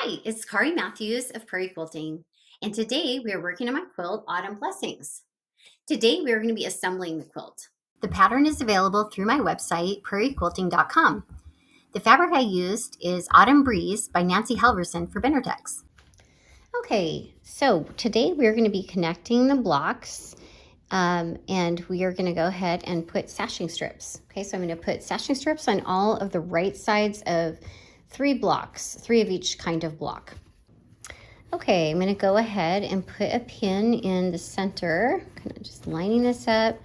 Hi, it's Kari Mathews of Prairie Quilting, and today we are working on my quilt, Autumn Blessings. Today we are going to be assembling the quilt. The pattern is available through my website, prairiequilting.com. The fabric I used is Autumn Breeze by Nancy Halvorsen for Benartex. Okay, so today we're going to be connecting the blocks, and we are going to go ahead and put sashing strips. Okay, so I'm going to put sashing strips on all of the right sides of 3 blocks, 3 of each kind of block. Okay, I'm going to go ahead and put a pin in the center, kind of just lining this up,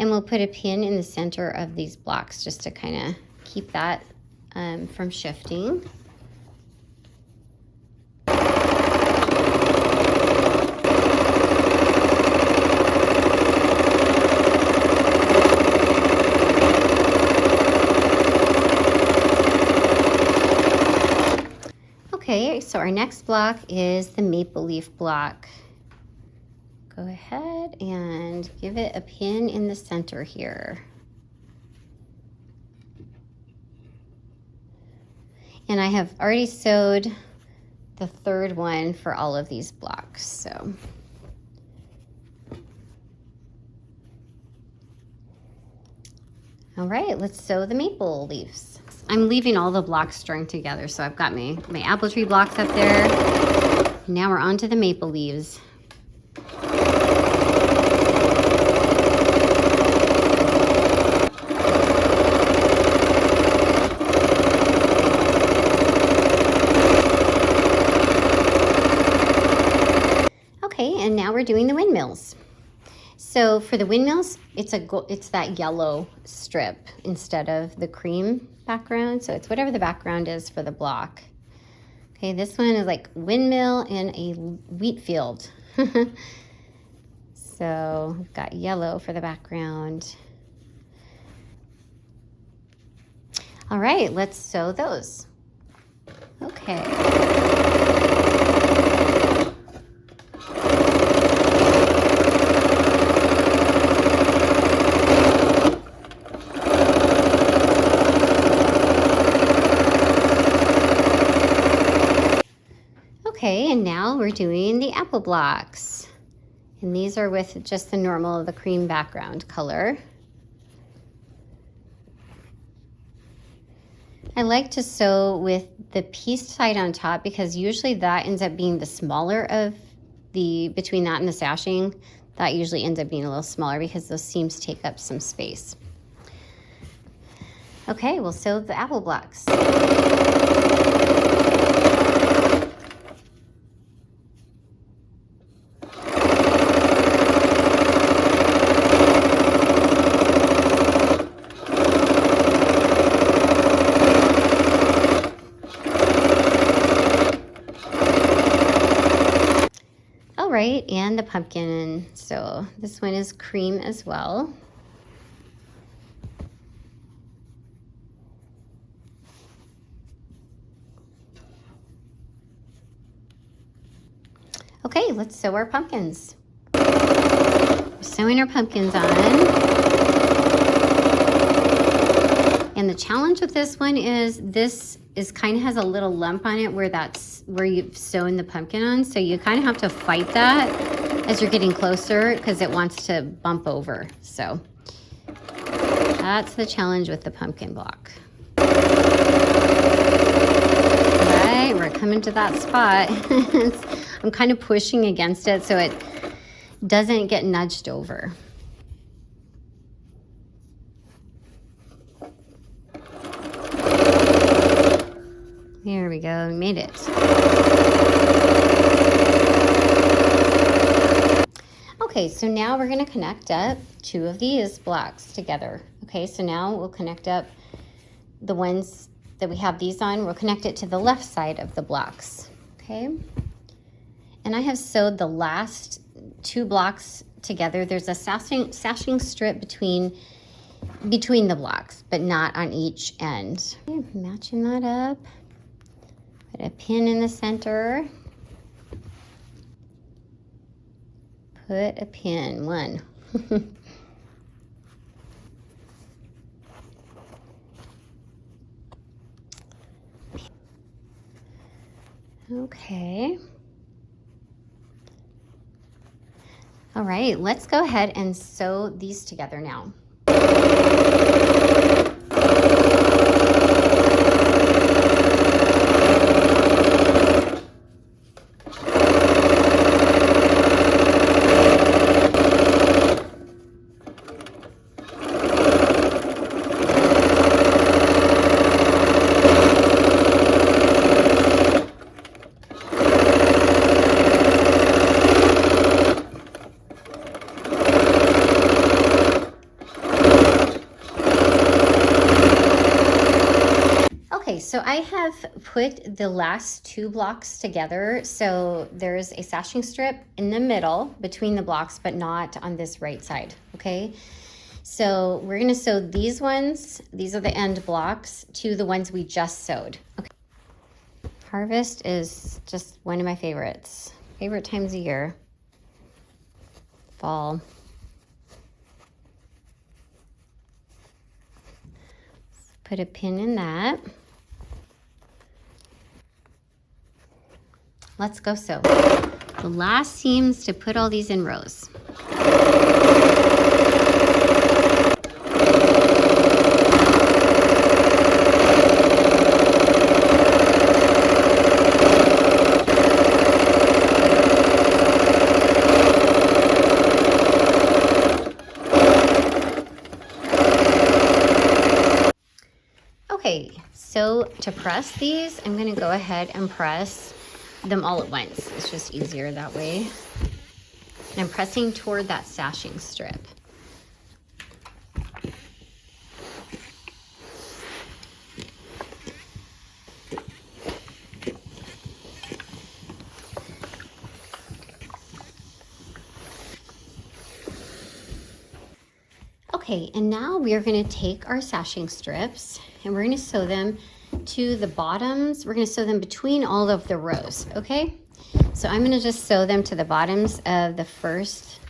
and we'll put a pin in the center of these blocks just to kind of keep that from shifting. Okay, so our next block is the maple leaf block. Go ahead and give it a pin in the center here. And I have already sewed the 3rd one for all of these blocks, so. All right, let's sew the maple leaves. I'm leaving all the blocks strung together, so I've got my apple tree blocks up there. Now we're on to the maple leaves. Okay, and now we're doing the windmills. So for the windmills, it's that yellow strip instead of the cream background. So it's whatever the background is for the block. Okay, this one is like windmill in a wheat field. So we've got yellow for the background. All right, let's sew those. Okay. Okay, and now we're doing the apple blocks. And these are with just the normal, the cream background color. I like to sew with the piece side on top because usually that ends up being the smaller of between that and the sashing. That usually ends up being a little smaller because those seams take up some space. Okay, we'll sew the apple blocks. Right, and the pumpkin. So this one is cream as well. Okay, let's sew our pumpkins. We're sewing our pumpkins on. And the challenge with this one is kind of has a little lump on it where you've sewn the pumpkin on. So you kind of have to fight that as you're getting closer because it wants to bump over. So that's the challenge with the pumpkin block. All right, we're coming to that spot. I'm kind of pushing against it so it doesn't get nudged over. Here we go, we made it. Okay, so now we're gonna connect up 2 of these blocks together. Okay, so now we'll connect up the ones that we have these on. We'll connect it to the left side of the blocks, okay? And I have sewed the last 2 blocks together. There's a sashing strip between the blocks, but not on each end. Okay, matching that up. Put a pin in the center. Put a pin, 1. Okay. All right, let's go ahead and sew these together now. Okay, so I have put the last 2 blocks together. So there's a sashing strip in the middle between the blocks, but not on this right side, okay? So we're gonna sew these ones, these are the end blocks, to the ones we just sewed. Okay. Harvest is just one of my favorites. Favorite times of year. Fall. Let's put a pin in that. Let's go sew. The last seams to put all these in rows. Okay, so to press these, I'm gonna go ahead and press them all at once. It's just easier that way. And I'm pressing toward that sashing strip. Okay, and now we are going to take our sashing strips and we're going to sew them to the bottoms. We're going to sew them between all of the rows, okay? So I'm going to just sew them to the bottoms of the first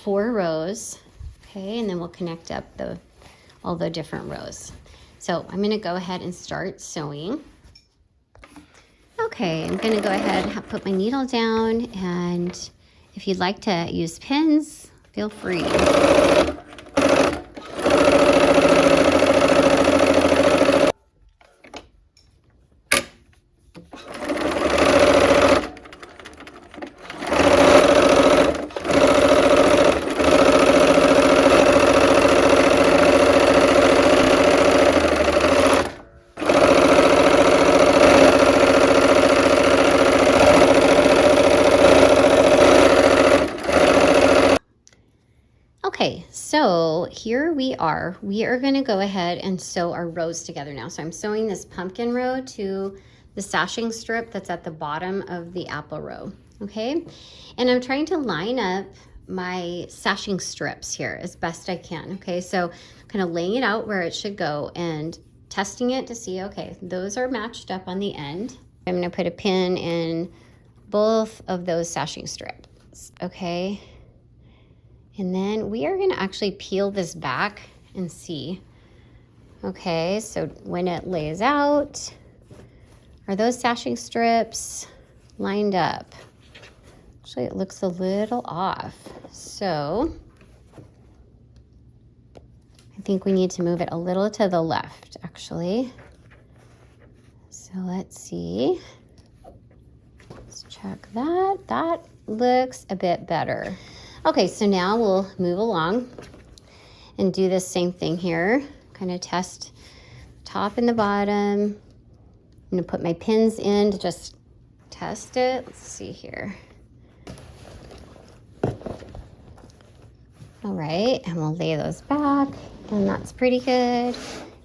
4 rows, okay? And then we'll connect up all the different rows. So I'm going to go ahead and start sewing. Okay, I'm going to go ahead and put my needle down, and if you'd like to use pins, feel free. Okay, so here we are. We are going to go ahead and sew our rows together now. So I'm sewing this pumpkin row to the sashing strip that's at the bottom of the apple row, okay? And I'm trying to line up my sashing strips here as best I can, okay? So kind of laying it out where it should go and testing it to see, okay, those are matched up on the end. I'm going to put a pin in both of those sashing strips, okay? And then we are going to actually peel this back and see. Okay, so when it lays out, are those sashing strips lined up? Actually, it looks a little off. So I think we need to move it a little to the left, actually. So let's see. Let's check that. That looks a bit better. Okay, so now we'll move along and do the same thing here. Kind of test top and the bottom. I'm gonna put my pins in to just test it. Let's see here. All right, and we'll lay those back, and that's pretty good.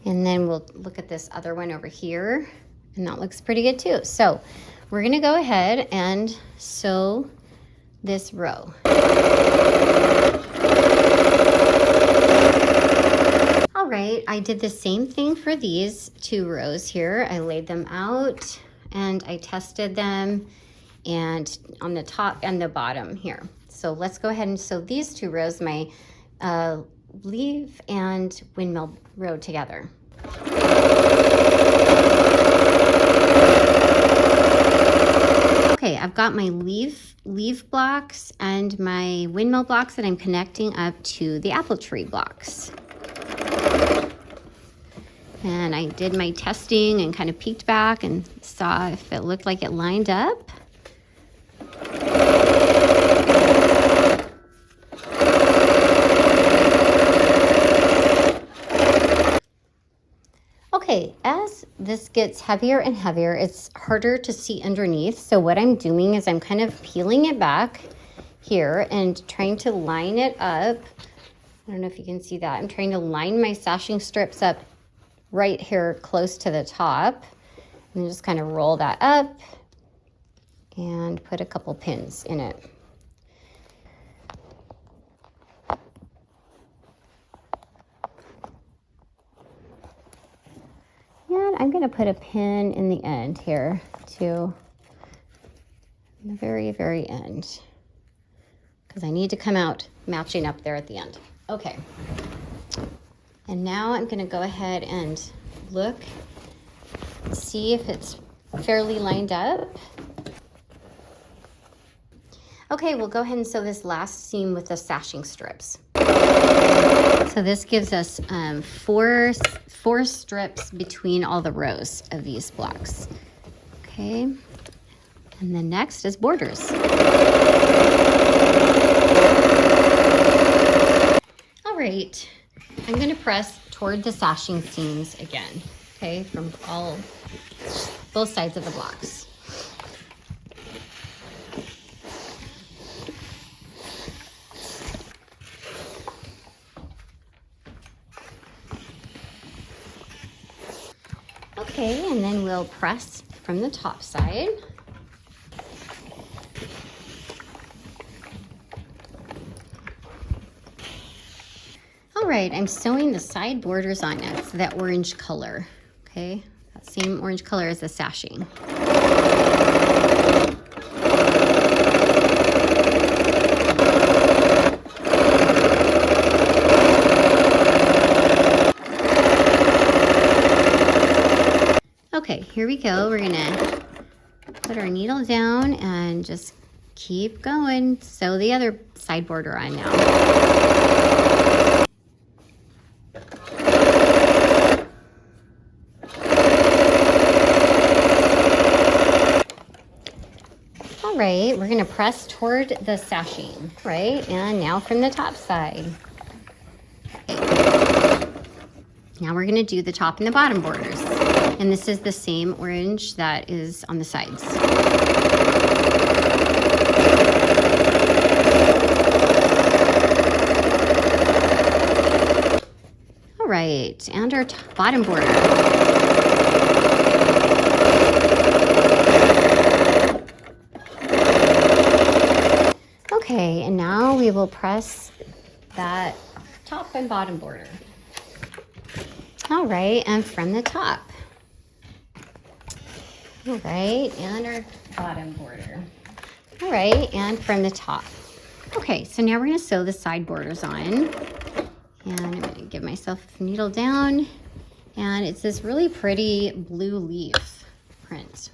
And then we'll look at this other one over here, and that looks pretty good too. So we're gonna go ahead and sew this row. All right, I did the same thing for these 2 rows here. I laid them out and I tested them, and on the top and the bottom here. So let's go ahead and sew these 2 rows, my leaf and windmill row together. All right, I did the same thing for these 2 rows here. I laid them out and I tested them, and on the top and the bottom here. So let's go ahead and sew these 2 rows, my leaf and windmill row together. got my leaf blocks and my windmill blocks that I'm connecting up to the apple tree blocks. And I did my testing and kind of peeked back and saw if it looked like it lined up. Okay, as this gets heavier and heavier, it's harder to see underneath. So what I'm doing is I'm kind of peeling it back here and trying to line it up. I don't know if you can see that. I'm trying to line my sashing strips up right here close to the top. And then just kind of roll that up and put a couple pins in it. And I'm going to put a pin in the end here too, in the very, very end, because I need to come out matching up there at the end. Okay. And now I'm going to go ahead and look, see if it's fairly lined up. Okay, we'll go ahead and sew this last seam with the sashing strips. So this gives us four strips between all the rows of these blocks. Okay, and then next is borders. All right, I'm going to press toward the sashing seams again, okay, from both sides of the blocks. Okay, and then we'll press from the top side. All right, I'm sewing the side borders on it, so that orange color, okay? That same orange color as the sashing. Okay, here we go. We're gonna put our needle down and just keep going. Sew the other side border on now. All right, we're gonna press toward the sashing, right? And now from the top side. Okay. Now we're gonna do the top and the bottom borders. And this is the same orange that is on the sides. All right, and our bottom border. Okay, and now we will press that top and bottom border. All right, and from the top. All right, and our bottom border. All right, and from the top. Okay, so now we're gonna sew the side borders on. And I'm gonna give myself a needle down. And it's this really pretty blue leaf print.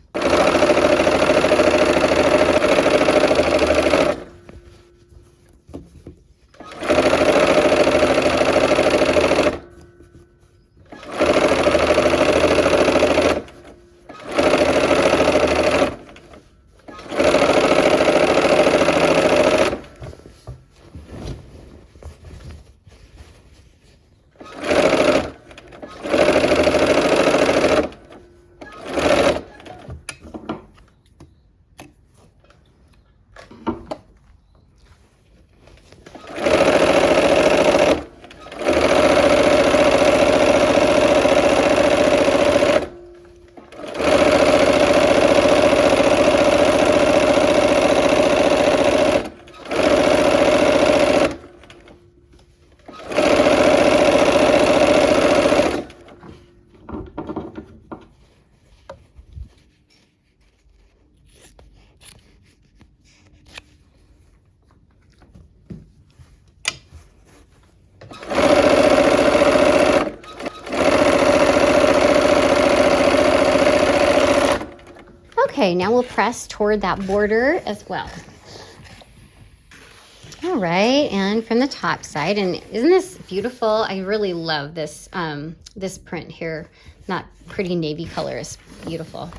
Okay, now we'll press toward that border as well. All right, and from the top side, and isn't this beautiful? I really love this this print here. That pretty navy color is beautiful.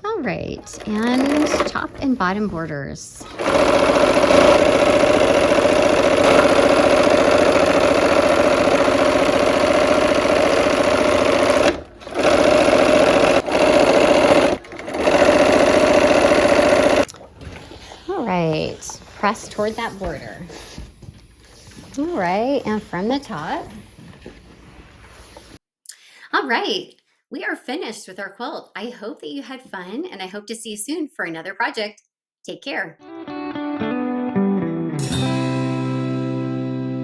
All right, and top and bottom borders. All right, press toward that border. All right, and from the top. All right, we are finished with our quilt. I hope that you had fun, and I hope to see you soon for another project. Take care.